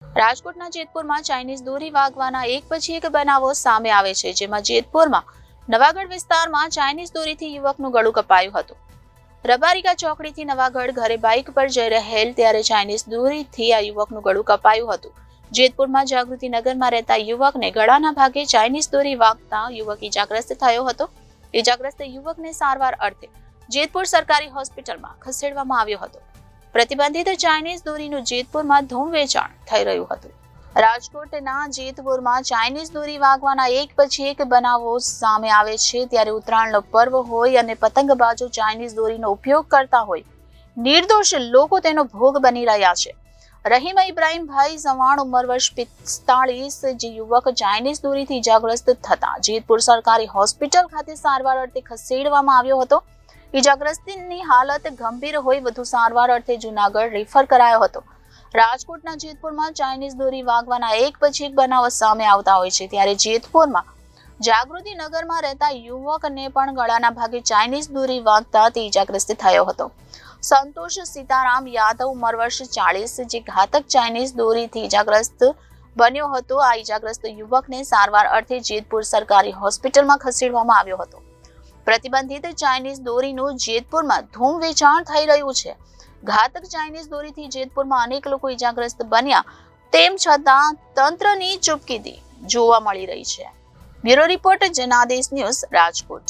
રાજકોટના જેતપુરમાં ચાઇનીઝ દોરી વાગવાના એક પછી એક બનાવો સામે આવે છે, જેમાં જેતપુરમાં નવાગઢ વિસ્તારમાં ચાઇનીઝ દોરીથી યુવકનું ગળું કપાયું હતું. રબારિકા ચોકડીથી નવાગઢ ઘરે બાઇક પર જઈ રહેલ ત્યારે ચાઇનીઝ દોરીથી આ યુવકનું ગળું કપાયું હતું. જેતપુરમાં જાગૃતિનગરમાં રહેતા યુવકને ગળાના ભાગે ચાઇનીઝ દોરી વાગતા યુવક ઈજાગ્રસ્ત થયો હતો. ઈજાગ્રસ્ત યુવકને સારવાર અર્થે જેતપુર સરકારી હોસ્પિટલમાં ખસેડવામાં આવ્યો હતો. પ્રતિબંધિત ચાઇનીઝ દોરીનું જેતપુરમાં ધૂમ વેચાણ થઈ રહ્યું હતું. રાજકોટના જેતપુરમાં ચાઇનીઝ દોરી વાગવાના એક પછી એક બનાવો સામે આવે છે, ત્યારે ઉત્તરાયણનો પર્વ હોય અને પતંગબાજો ચાઇનીઝ દોરીનો ઉપયોગ કરતા હોય, નિર્દોષ લોકો તેનો ભોગ બની રહ્યા છે. રહીમ ઇબ્રાહીમભાઈ સવાણ ઉંમર વર્ષ 45 જે યુવક ચાઇનીઝ દોરીથી ઇજાગ્રસ્ત થતા જેતપુર સરકારી હોસ્પિટલ ખાતે સારવાર અર્થે ખસેડવામાં આવ્યો હતો. ઇજાગ્રસ્તની હાલત ગંભીર હોય વધુ સારવાર અર્થે જૂનાગઢ રેફર કરાયો હતો. રાજકોટના જેતપુરમાં ચાઇનીઝ દોરી વાગવાના એક પછી એક બનાવો સામે આવતા હોય છે, ત્યારે જેતપુરમાં જાગૃતિનગરમાં રહેતા યુવકને પણ ગળાના ભાગે ચાઇનીઝ દોરી વાગતા તે ઇજાગ્રસ્ત થયો હતો. સંતોષ સીતારામ યાદવ ઉંમર વર્ષ 40 જે ઘાતક ચાઇનીઝ દોરીથી ઇજાગ્રસ્ત બન્યો હતો. આ ઇજાગ્રસ્ત યુવકને સારવાર અર્થે જેતપુર સરકારી હોસ્પિટલમાં ખસેડવામાં આવ્યો હતો. પ્રતિબંધિત ચાઇનીઝ દોરીનું જેતપુરમાં ધૂમ વેચાણ થઈ રહ્યું છે. ઘાતક ચાઇનીઝ દોરીથી જેતપુરમાં અનેક લોકો ઇજાગ્રસ્ત બન્યા, તેમ છતાં તંત્રની ચૂપકીદી જોવા મળી રહી છે. Bureau report Janadesh news, Rajkot.